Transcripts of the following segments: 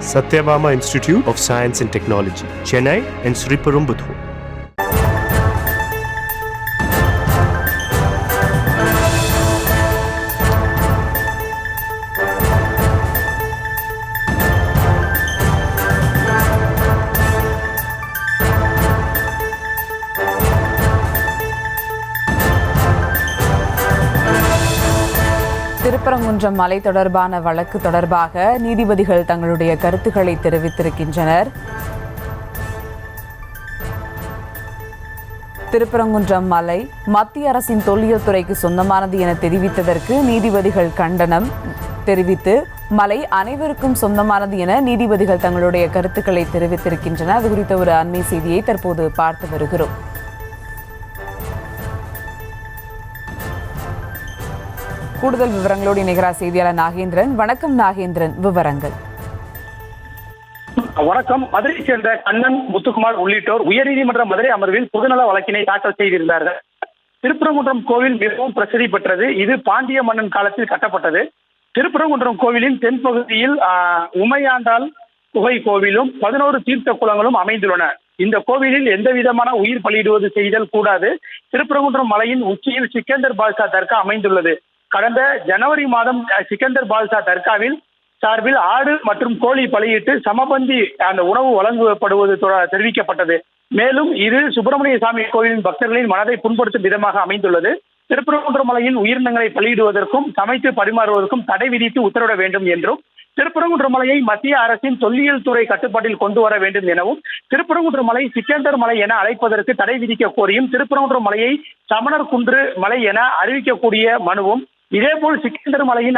Satyabama Institute of Science and Technology, Chennai and Sriperumbudur. Thiruparankundram மலை தொடர்பான வழக்கு தொடர்பாக நீதிபதிகள் தங்களுடைய கருத்துக்களை தெரிவித்திருக்கின்றனர். திருப்பரங்குன்றம் மலை மத்திய அரசின் தொல்லியல் துறைக்கு சொந்தமானது என தெரிவித்ததற்கு நீதிபதிகள் கண்டனம் தெரிவித்து மலை அனைவருக்கும் சொந்தமானது என நீதிபதிகள் தங்களுடைய கருத்துக்களை தெரிவித்திருக்கின்றனர். அது குறித்த ஒரு அண்மை செய்தியை தற்போது பார்த்து வருகிறோம். கூடுதல் விவரங்களோடு இணைகிறார் செய்தியாளர் நாகேந்திரன். வணக்கம் நாகேந்திரன், விவரங்கள். வணக்கம். மதுரை சேர்ந்த கண்ணன், முத்துக்குமார் உள்ளிட்டோர் உயர்நீதிமன்ற மதுரை அமர்வில் பொதுநல வழக்கினை தாக்கல் செய்திருந்தார்கள். திருப்பரங்குன்றம் கோவில் மிகவும் பிரசித்தி பெற்றது. இது பாண்டிய மன்னன் காலத்தில் கட்டப்பட்டது. திருப்பரங்குன்றம் கோவிலின் தென்பகுதியில் உமையாண்டாள் குகை கோவிலும் 11 தீர்த்த குளங்களும் அமைந்துள்ளன. இந்த கோவிலில் எந்த விதமான உயிர் பலியிடுவது செய்தல் கூடாது. திருப்பரங்குன்றம் மலையின் உச்சியில் சிக்கந்தர் பால்சா தர்கா அமைந்துள்ளது. கடந்த ஜனவரி மாதம் சிக்கந்தர் பால்சா தர்காவில் சார்பில் ஆடு மற்றும் கோழி பலியிட்டு சமபந்தி அந்த உணவு வழங்கப்படுவது தெரிவிக்கப்பட்டது. மேலும் இது சுப்பிரமணிய சாமி கோவிலின் பக்தர்களின் மனதை புண்படுத்தும் விதமாக அமைந்துள்ளது. திருப்பரங்குன்றம் மலையின் உயிரினங்களை பலியிடுவதற்கும் சமைத்து பரிமாறுவதற்கும் தடை விதித்து உத்தரவிட வேண்டும் என்றும், திருப்பரங்குன்றம் மலையை மத்திய அரசின் தொல்லியல் துறை கட்டுப்பாட்டில் கொண்டு வர வேண்டும் எனவும், திருப்பரங்குன்றம் மலை சிக்கந்தர் மலை என அழைப்பதற்கு தடை விதிக்க கோரியும், திருப்பரங்குன்றம் மலையை சமணர் குன்று மலை என அறிவிக்கக்கூடிய மனுவும், இதேபோல் சிக்கந்தர் மலையின்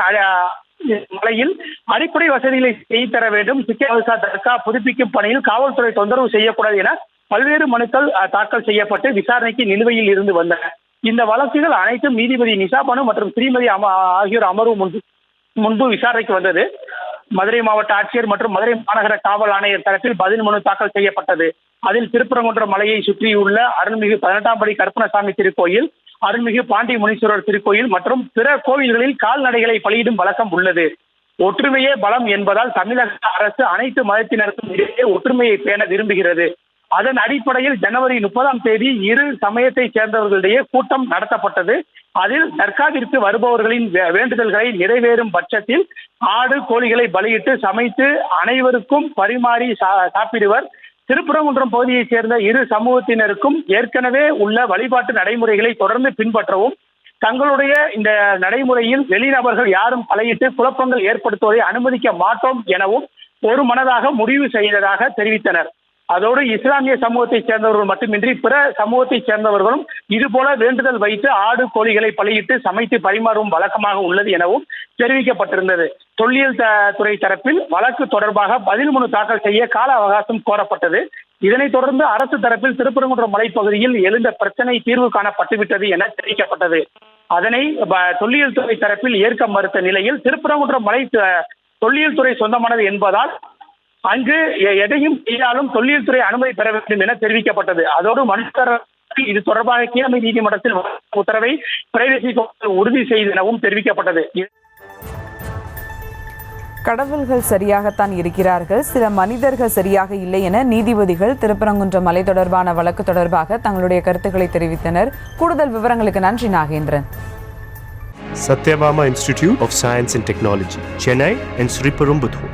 அடிப்படை வசதிகளை செய்து தர வேண்டும், சிக்கந்தர் தர்கா புதுப்பிக்கும் பணியில் காவல்துறை தொந்தரவு செய்யக்கூடாது என பல்வேறு மனுக்கள் தாக்கல் செய்யப்பட்டு விசாரணைக்கு நிலுவையில் இருந்து வந்தன. இந்த வழக்குகள் அனைத்தும் நீதிபதி நிஷா பானு மற்றும் ஸ்ரீமதி ஆகியோர் அமர்வு முன்பு விசாரணைக்கு வந்தது. மதுரை மாவட்ட ஆட்சியர் மற்றும் மதுரை மாநகர காவல் ஆணையர் தரப்பில் பதில் மனு தாக்கல் செய்யப்பட்டது. அதில் திருப்பரங்குன்றம் மலையை சுற்றியுள்ள அருள்மிகு 18ஆம் படி கருப்பணசாமி திருக்கோயில், அருள்மிகு பாண்டி முனீஸ்வரர் திருக்கோயில் மற்றும் பிற கோவில்களில் கால்நடைகளை பலியிடும் வழக்கம் உள்ளது. ஒற்றுமையே பலம் என்பதால் தமிழக அரசு அனைத்து மதத்தினருக்கும் இடையே ஒற்றுமையை பேண விரும்புகிறது. அதன் அடிப்படையில் ஜனவரி 30ஆம் தேதி இரு சமயத்தை சேர்ந்தவர்களிடையே கூட்டம் நடத்தப்பட்டது. அதில் தர்காவிற்கு வருபவர்களின் வேண்டுதல்களை நிறைவேறும் பட்சத்தில் ஆடு கோழிகளை பலியிட்டு சமைத்து அனைவருக்கும் பரிமாறி சாப்பிடுவர். திருப்பரங்குன்றம் பகுதியைச் சேர்ந்த இரு சமூகத்தினருக்கும் ஏற்கனவே உள்ள வழிபாட்டு நடைமுறைகளை தொடர்ந்து பின்பற்றவும், தங்களுடைய இந்த நடைமுறையில் வெளிநபர்கள் யாரும் தலையிட்டு குழப்பங்கள் ஏற்படுத்துவதை அனுமதிக்க மாட்டோம் எனவும் ஒரு மனதாக முடிவு செய்ததாக தெரிவித்தனர். அதோடு இஸ்லாமிய சமூகத்தைச் சேர்ந்தவர்கள் மட்டுமின்றி பிற சமூகத்தைச் சேர்ந்தவர்களும் இதுபோல வேண்டுதல் வைத்து ஆடு கோழிகளை பலியிட்டு சமைத்து பரிமாறும் வழக்கமாக உள்ளது எனவும் தெரிவிக்கப்பட்டிருந்தது. தொல்லியல் துறை தரப்பில் வழக்கு தொடர்பாக பதில் மனு தாக்கல் செய்ய கால அவகாசம் கோரப்பட்டது. இதனைத் தொடர்ந்து அரசு தரப்பில் திருப்பரங்குன்றம் மலைப்பகுதியில் எழுந்த பிரச்சனை தீர்வு காணப்பட்டுவிட்டது என தெரிவிக்கப்பட்டது. அதனை தொல்லியல் துறை தரப்பில் ஏற்க மறுத்த நிலையில் திருப்பரங்குன்றம் மலை தொல்லியல் துறை சொந்தமானது என்பதால் அங்கு எதையும் செய்தாலும் தொல்லியல் துறை அனுமதி பெற வேண்டும் என தெரிவிக்கப்பட்டது. அதோடு மனுதாரர் இது தொடர்பாக கீழமை நீதிமன்றத்தில் உத்தரவை பிரைவசி உறுதி செய்தனவும் தெரிவிக்கப்பட்டது. கடவுள்கள் சரியாகத்தான் இருக்கிறார்கள், சில மனிதர்கள் சரியாக இல்லை என நீதிபதிகள் திருப்பரங்குன்றம் மலை தொடர்பான வழக்கு தொடர்பாக தங்களுடைய கருத்துக்களை தெரிவித்தனர். கூடுதல் விவரங்களுக்கு நன்றி Nagendran. Satyabama Institute of Science and Technology, Chennai and Sriperumbudur.